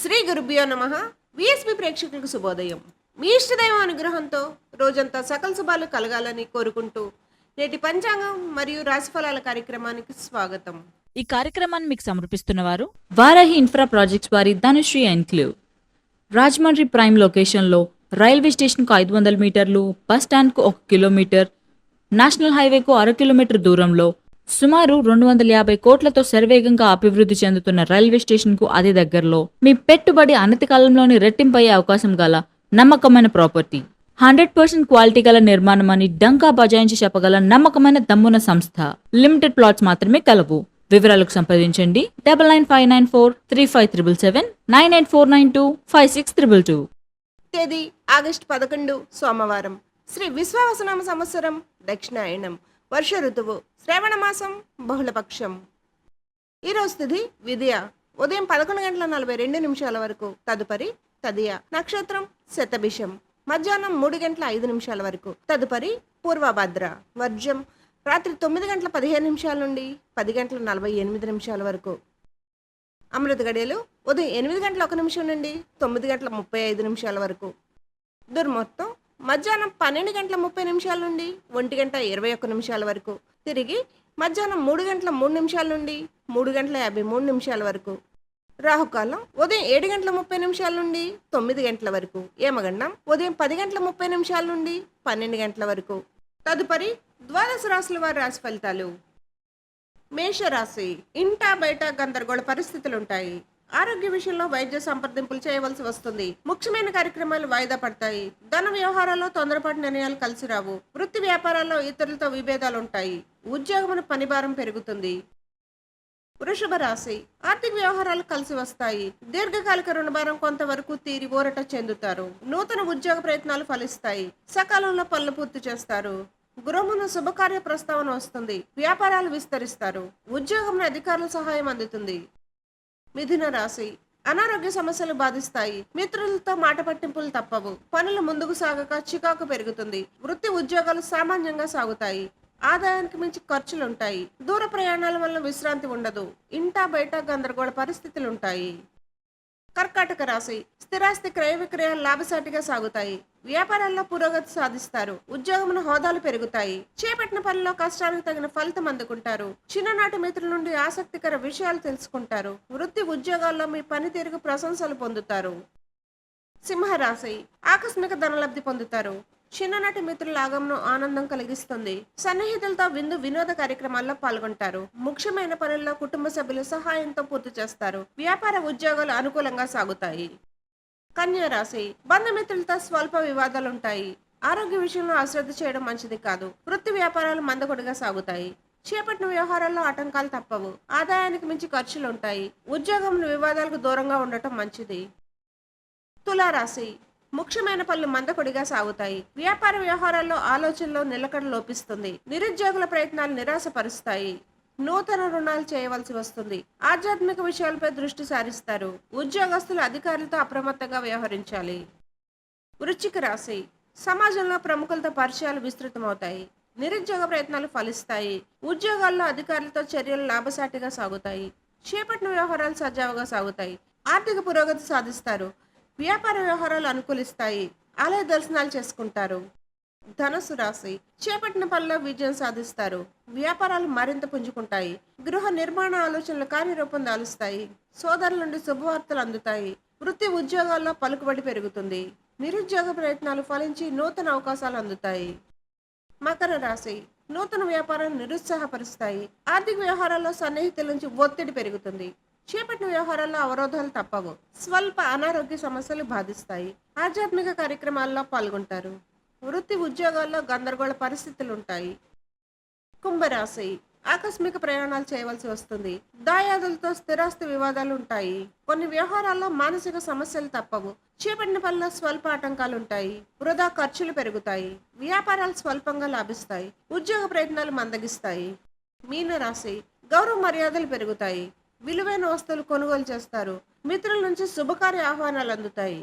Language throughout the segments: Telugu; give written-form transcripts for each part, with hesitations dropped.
శ్రీ గురుభ్యో నమః. విఎస్పి ప్రేక్షకులకు శుభోదయం. మీ ఇష్టదైవం అనుగ్రహంతో రోజంతా సకల శుభాలు కలగాలని కోరుకుంటూ నేటి పంచాంగం మరియు రాశిఫలాల కార్యక్రమానికి స్వాగతం. ఈ కార్యక్రమాన్ని మీకు సమర్పిస్తున్నవారు వారాహి ఇన్ఫ్రా ప్రాజెక్ట్స్ వారి ధనుశ్రీ ఎన్క్లేవ్. రాజమండ్రి ప్రైమ్ లొకేషన్లో రైల్వే స్టేషన్కు 500 మీటర్లు, బస్ స్టాండ్కు 1 కిలోమీటర్, నేషనల్ హైవేకు 1/2 కిలోమీటర్ దూరంలో సుమారు 250 కోట్లతో శరవేగంగా అభివృద్ధి చెందుతున్న రైల్వే స్టేషన్కు అతి దగ్గరలో మీ పెట్టుబడి అనతి కాలంలోని రెట్టింపయ్యే అవకాశం గల నమ్మకమైన ప్రాపర్టీ. 100% క్వాలిటీ గల నిర్మాణం అని డంకా బజాయించి చెప్పగల నమ్మకమైన దమ్మున సంస్థ. లిమిటెడ్ ప్లాట్స్ మాత్రమే కలవు. వివరాలకు సంప్రదించండి 99543577 984925622. తేదీ ఆగస్టు 11 సోమవారం. శ్రీ విశ్వావసనామ సంవత్సరం దక్షిణాయనం. వర్ష ఋతువు శ్రావణ మాసం బహుళపక్షం. ఈరోజు తిథి విద్య ఉదయం 11:42 వరకు. తదుపరి తదియ. నక్షత్రం శతభిషం. మధ్యాహ్నం 3:05 వరకు. తదుపరి పూర్వభద్ర. వర్జం రాత్రి 9:15 నుండి 10:48 వరకు. అమృత గడియలు ఉదయం 8:01 నుండి 9:35 వరకు. దుర్ముహూర్తం మధ్యాహ్నం 12:30 నుండి 1:21 వరకు. తిరిగి మధ్యాహ్నం 3:03 నుండి 3:53 వరకు. రాహుకాలం ఉదయం 7:30 నుండి 9 వరకు. యమగండం ఉదయం 10:30 నుండి 12 వరకు. తదుపరి ద్వాదశ రాశుల వారి రాశి ఫలితాలు. మేషరాశి. ఇంటా బయట గందరగోళ పరిస్థితులుంటాయి. ఆరోగ్య విషయంలో వైద్య సంప్రదింపులు చేయవలసి వస్తుంది. ముఖ్యమైన కార్యక్రమాలు వాయిదా పడతాయి. ధన వ్యవహారాల్లో తొందరపాటు నిర్ణయాలు కలిసి రావు. వృత్తి వ్యాపారాల్లో ఇతరులతో విభేదాలు ఉంటాయి. ఉద్యోగమున పనిభారం పెరుగుతుంది. వృషభ రాశి. ఆర్థిక వ్యవహారాలు కలిసి వస్తాయి. దీర్ఘకాలిక రుణభారం కొంతవరకు తీరి ఊరట చెందుతారు. నూతన ఉద్యోగ ప్రయత్నాలు ఫలిస్తాయి. సకాలంలో పనులు పూర్తి చేస్తారు. గృహమున శుభకార్య ప్రస్తావన వస్తుంది. వ్యాపారాలు విస్తరిస్తారు. ఉద్యోగంలో అధికారుల సహాయం అందుతుంది. మిథున రాశి. అనారోగ్య సమస్యలు బాధిస్తాయి. మిత్రులతో మాట పట్టింపులు తప్పవు. పనులు ముందుకు సాగక చికాకు పెరుగుతుంది. వృత్తి ఉద్యోగాలు సామాన్యంగా సాగుతాయి. ఆదాయానికి మించి ఖర్చులుంటాయి. దూర ప్రయాణాల వల్ల విశ్రాంతి ఉండదు. ఇంటా బయట గందరగోళ పరిస్థితులుంటాయి. కర్కాటక రాశి. స్థిరాస్తి క్రయ విక్రయాలు లాభసాటిగా సాగుతాయి. వ్యాపారాల్లో పురోగతి సాధిస్తారు. ఉద్యోగమున హోదాలు పెరుగుతాయి. చేపట్టిన పనిలో కష్టానికి తగిన ఫలితం అందుకుంటారు. చిన్ననాటి మిత్రుల నుండి ఆసక్తికర విషయాలు తెలుసుకుంటారు. వృత్తి ఉద్యోగాల్లో మీ పనితీరుకు ప్రశంసలు పొందుతారు. సింహరాశి. ఆకస్మిక ధనలబ్ధి పొందుతారు. చిన్ననాటి మిత్రుల ఆగమనం ఆనందం కలిగిస్తుంది. సన్నిహితులతో విందు వినోద కార్యక్రమాల్లో పాల్గొంటారు. ముఖ్యమైన పనుల్లో కుటుంబ సభ్యుల సహాయంతో పూర్తి చేస్తారు. వ్యాపార ఉద్యోగాలు అనుకూలంగా సాగుతాయి. కన్యా రాశి. బంధుమిత్రులతో స్వల్ప వివాదాలుంటాయి. ఆరోగ్య విషయంలో అశ్రద్ధ చేయడం మంచిది కాదు. వృత్తి వ్యాపారాలు మందకొడిగా సాగుతాయి. చేపట్టిన వ్యవహారాల్లో ఆటంకాలు తప్పవు. ఆదాయానికి మించి ఖర్చులుంటాయి. ఉద్యోగంలో వివాదాలకు దూరంగా ఉండటం మంచిది. తులారాశి. ముఖ్యమైన పనులు మందకొడిగా సాగుతాయి. వ్యాపార వ్యవహారాల్లో ఆలోచనలో నిలకడ లోపిస్తుంది. నిరుద్యోగుల ప్రయత్నాలు నిరాశపరుస్తాయి. నూతన రుణాలు చేయవలసి వస్తుంది. ఆధ్యాత్మిక విషయాలపై దృష్టి సారిస్తారు. ఉద్యోగస్తులు అధికారులతో అప్రమత్తంగా వ్యవహరించాలి. వృశ్చిక రాశి. సమాజంలో ప్రముఖులతో పరిచయాలు విస్తృతమవుతాయి. నిరుద్యోగ ప్రయత్నాలు ఫలిస్తాయి. ఉద్యోగాల్లో అధికారులతో చర్యలు లాభసాటిగా సాగుతాయి. చేపట్టిన వ్యవహారాలు సజావుగా సాగుతాయి. ఆర్థిక పురోగతి సాధిస్తారు. వ్యాపార వ్యవహారాలు అనుకూలిస్తాయి. ఆలయ దర్శనాలు చేసుకుంటారు. ధనుసు రాశి. చేపట్టిన పనిలో విజయం సాధిస్తారు. వ్యాపారాలు మరింత పుంజుకుంటాయి. గృహ నిర్మాణ ఆలోచనలు కార్యరూపం దాలుస్తాయి. సోదరుల నుండి శుభవార్తలు అందుతాయి. వృత్తి ఉద్యోగాల్లో పలుకుబడి పెరుగుతుంది. నిరుద్యోగ ప్రయత్నాలు ఫలించి నూతన అవకాశాలు అందుతాయి. మకర రాశి. నూతన వ్యాపారాలు నిరుత్సాహపరుస్తాయి. ఆర్థిక వ్యవహారాల్లో సన్నిహితుల నుంచి ఒత్తిడి పెరుగుతుంది. చేపట్టిన వ్యవహారాల్లో అవరోధాలు తప్పవు. స్వల్ప అనారోగ్య సమస్యలు బాధిస్తాయి. ఆధ్యాత్మిక కార్యక్రమాల్లో పాల్గొంటారు. వృత్తి ఉద్యోగాల్లో గందరగోళ పరిస్థితులుంటాయి. కుంభరాశి. ఆకస్మిక ప్రయాణాలు చేయవలసి వస్తుంది. దాయాదులతో స్థిరాస్తి వివాదాలు ఉంటాయి. కొన్ని వ్యవహారాల్లో మానసిక సమస్యలు తప్పవు. చేపట్టిన పనిలో స్వల్ప ఆటంకాలుంటాయి. వృధా ఖర్చులు పెరుగుతాయి. వ్యాపారాలు స్వల్పంగా లాభిస్తాయి. ఉద్యోగ ప్రయత్నాలు మందగిస్తాయి. మీనరాశి. గౌరవ మర్యాదలు పెరుగుతాయి. విలువైన వస్తువులు కొనుగోలు చేస్తారు. మిత్రుల నుంచి శుభకార్య ఆహ్వానాలు అందుతాయి.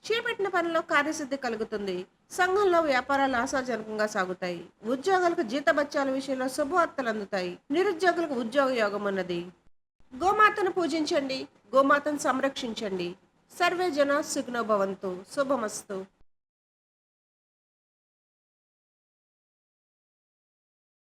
చేపట్టిన పనిలో కార్యసిద్ధి కలుగుతుంది. సంఘంలో వ్యాపారాలు ఆశాజనకంగా సాగుతాయి. ఉద్యోగులకు జీతభత్యాల విషయంలో శుభవార్తలు అందుతాయి. నిరుద్యోగులకు ఉద్యోగ యోగం ఉన్నది. గోమాతను పూజించండి. గోమాతను సంరక్షించండి. సర్వే జన సుఖినో భవంతు. శుభమస్తు.